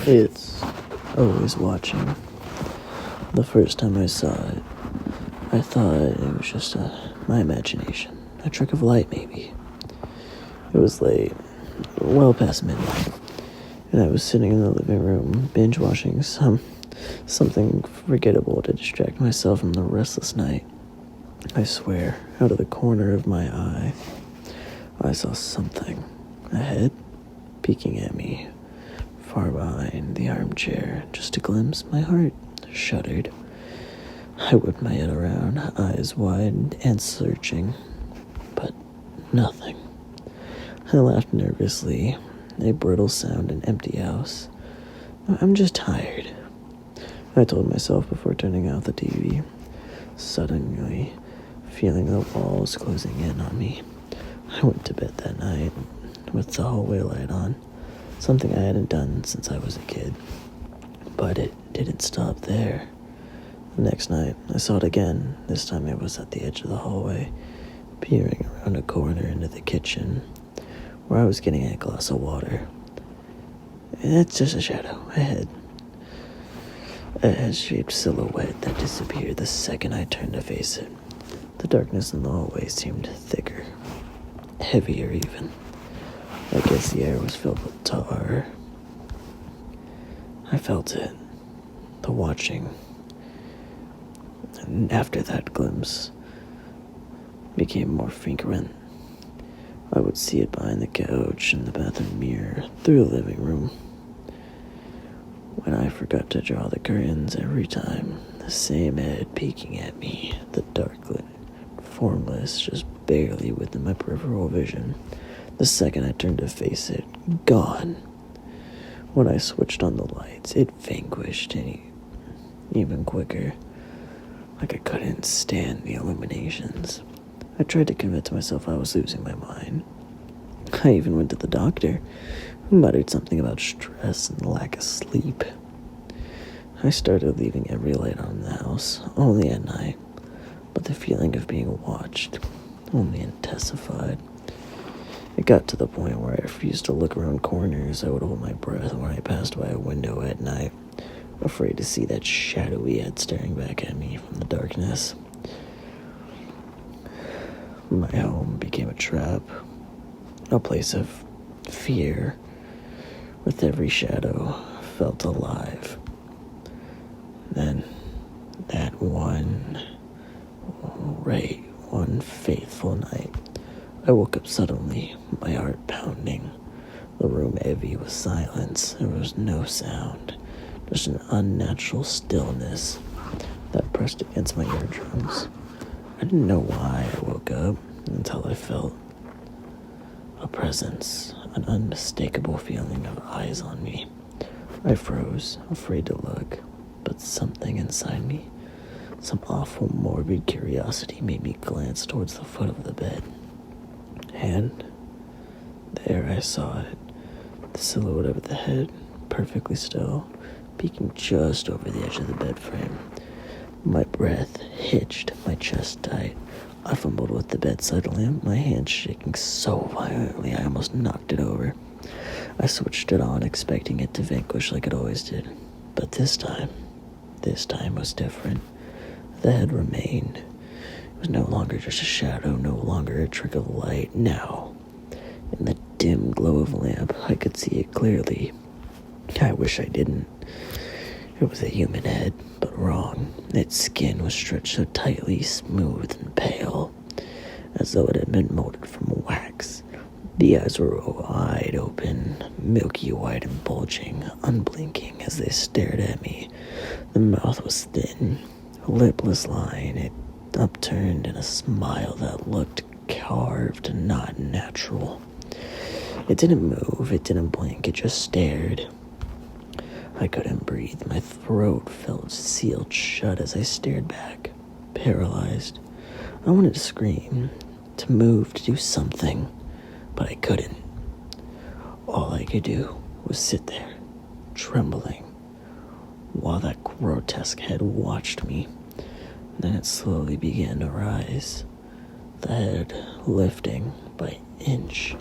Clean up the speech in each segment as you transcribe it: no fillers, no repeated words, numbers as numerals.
It's always watching. The first time I saw it, I thought it was just my imagination, a trick of light maybe. It was late, well past midnight, and I was sitting in the living room binge watching something forgettable to distract myself from the restless night. I swear, out of the corner of my eye, I saw something, a head, peeking at me. Far behind the armchair, just a glimpse, my heart shuddered. I whipped my head around, eyes wide and searching, but nothing. I laughed nervously, a brittle sound, an empty house. I'm just tired, I told myself before turning out the TV, suddenly feeling the walls closing in on me. I went to bed that night with the hallway light on, something I hadn't done since I was a kid. But it didn't stop there. The next night, I saw it again. This time it was at the edge of the hallway, peering around a corner into the kitchen, where I was getting a glass of water. It's just a shadow, a head. A head-shaped silhouette that disappeared the second I turned to face it. The darkness in the hallway seemed thicker, heavier even. I guess the air was filled with tar. I felt it, the watching. And after that glimpse became more frequent. I would see it behind the couch, in the bathroom mirror, through the living room. When I forgot to draw the curtains every time, the same head peeking at me, the dark lit, formless, just barely within my peripheral vision. The second I turned to face it, gone. When I switched on the lights, it vanquished even quicker. Like I couldn't stand the illuminations. I tried to convince myself I was losing my mind. I even went to the doctor, who muttered something about stress and lack of sleep. I started leaving every light on in the house, only at night, but the feeling of being watched only intensified. It got to the point where I refused to look around corners. I would hold my breath when I passed by a window at night, afraid to see that shadowy head staring back at me from the darkness. My home became a trap, a place of fear. With every shadow, felt alive. Then, that one faithful night, I woke up suddenly, my heart pounding. The room heavy with silence. There was no sound, just an unnatural stillness that pressed against my eardrums. I didn't know why I woke up until I felt a presence, an unmistakable feeling of eyes on me. I froze, afraid to look, but something inside me, some awful morbid curiosity, made me glance towards the foot of the bed. And there I saw it, the silhouette of the head, perfectly still, peeking just over the edge of the bed frame. My breath hitched, my chest tight. I fumbled with the bedside lamp, my hand shaking so violently I almost knocked it over. I switched it on, expecting it to vanquish like it always did. But this time was different. The head remained. It was no longer just a shadow, no longer a trick of light. Now, in the dim glow of the lamp, I could see it clearly. I wish I didn't. It was a human head, but wrong. Its skin was stretched so tightly, smooth and pale, as though it had been molded from wax. The eyes were wide open, milky white and bulging, unblinking as they stared at me. The mouth was thin, a lipless line, it upturned in a smile that looked carved and not natural. It didn't move, it didn't blink, it just stared. I couldn't breathe. My throat felt sealed shut as I stared back, paralyzed. I wanted to scream, to move, to do something, but I couldn't. All I could do was sit there, trembling, while that grotesque head watched me. Then it slowly began to rise, the head lifting by inch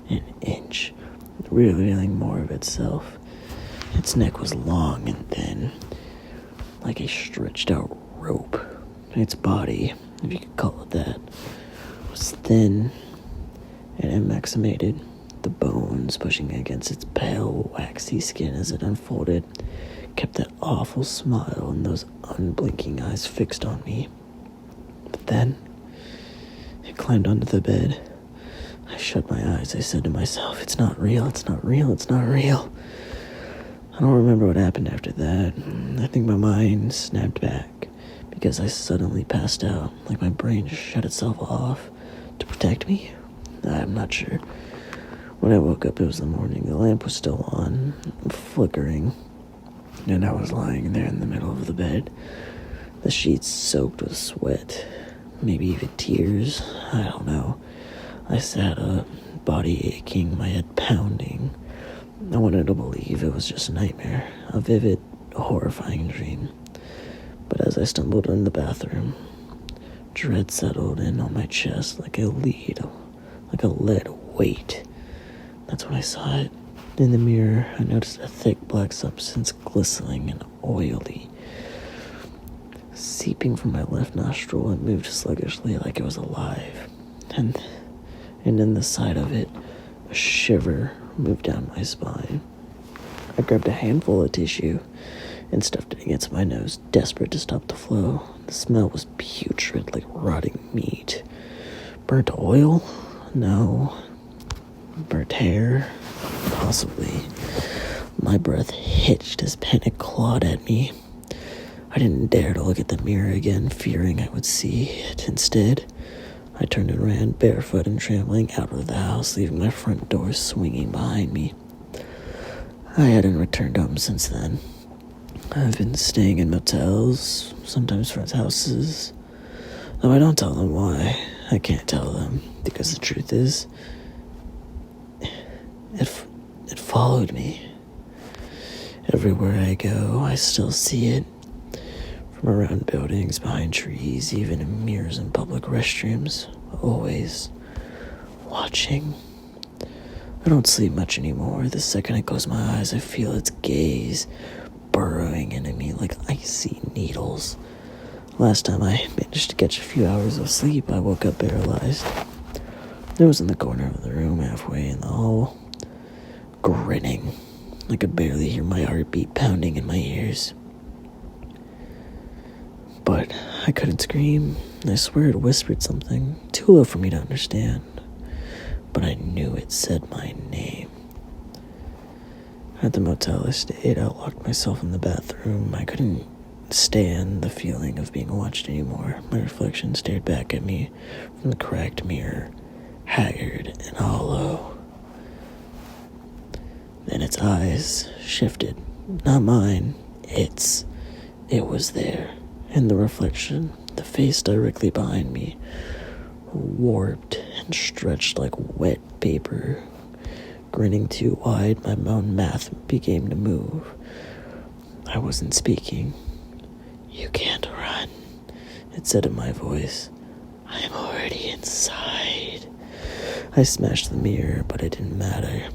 and inch, revealing more of itself. Its neck was long and thin, like a stretched out rope. Its body, if you could call it that, was thin and emaciated, the bones pushing against its pale, waxy skin as it unfolded kept that awful smile and those unblinking eyes fixed on me. But then, it climbed onto the bed. I shut my eyes. I said to myself, it's not real, it's not real, it's not real. I don't remember what happened after that. I think my mind snapped back because I suddenly passed out, like my brain just shut itself off to protect me. I'm not sure. When I woke up, it was the morning. The lamp was still on, flickering, and I was lying there in the middle of the bed, the sheets soaked with sweat, maybe even tears. I don't know. I sat up, body aching, my head pounding. I wanted to believe it was just a nightmare, a vivid, horrifying dream. But as I stumbled in the bathroom, dread settled in on my chest like a lead weight. That's when I saw it. In the mirror, I noticed a thick black substance glistening and oily. Seeping from my left nostril, it moved sluggishly like it was alive. And in the side of it, a shiver moved down my spine. I grabbed a handful of tissue and stuffed it against my nose, desperate to stop the flow. The smell was putrid, like rotting meat. Burnt oil? No. Burnt hair? Possibly. My breath hitched as panic clawed at me. I didn't dare to look at the mirror again, fearing I would see it. Instead, I turned and ran, barefoot and trembling, out of the house, leaving my front door swinging behind me. I hadn't returned home since then. I've been staying in motels, sometimes friends' houses. Though I don't tell them why. I can't tell them, because the truth is, it followed me. Everywhere I go, I still see it. From around buildings, behind trees, even in mirrors in public restrooms. Always watching. I don't sleep much anymore. The second I close my eyes, I feel its gaze burrowing into me like icy needles. Last time I managed to catch a few hours of sleep, I woke up paralyzed. It was in the corner of the room, halfway in the hall, grinning. I could barely hear my heartbeat pounding in my ears. But I couldn't scream. I swear it whispered something, too low for me to understand. But I knew it said my name. At the motel I stayed, I locked myself in the bathroom. I couldn't stand the feeling of being watched anymore. My reflection stared back at me from the cracked mirror, haggard and hollow. Then its eyes shifted. Not mine. It was there. In the reflection, the face directly behind me, warped and stretched like wet paper. Grinning too wide, my mouth began to move. I wasn't speaking. You can't run, it said in my voice. I'm already inside. I smashed the mirror, but it didn't matter.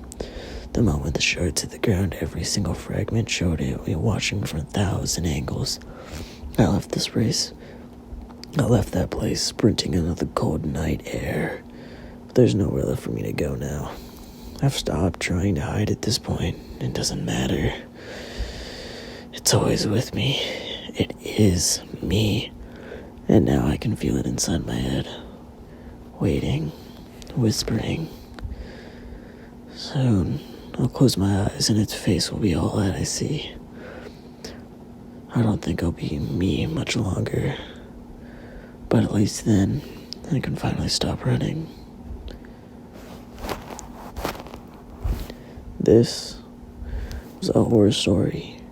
The moment the shards hit the ground, every single fragment showed it, watching from 1,000 angles. I left that place, sprinting into the cold night air. But there's nowhere left for me to go now. I've stopped trying to hide at this point. It doesn't matter. It's always with me. It is me. And now I can feel it inside my head. Waiting. Whispering. Soon, I'll close my eyes and its face will be all that I see. I don't think I'll be me much longer. But at least then, I can finally stop running. This was a horror story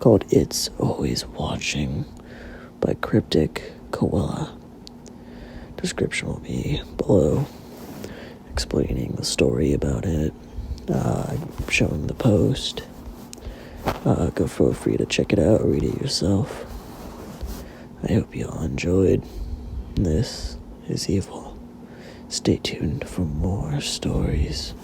called It's Always Watching by kryptickayla. Description will be below, explaining the story about it, showing the post. Feel free to check it out, read it yourself. I hope you all enjoyed. This is Evil. Stay tuned for more stories.